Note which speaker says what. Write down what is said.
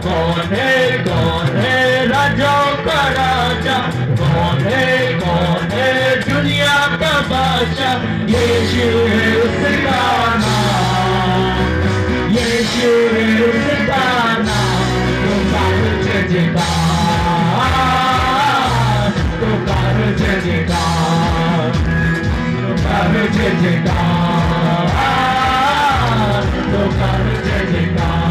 Speaker 1: कौन है राजाओं का राजा, कौन है दुनिया का बादशाह। यीशु है उसका नाम, यीशु है उसका नाम। पुकार जयकार, पुकार जयकार, पुकार जयकार, पुकार जयकार।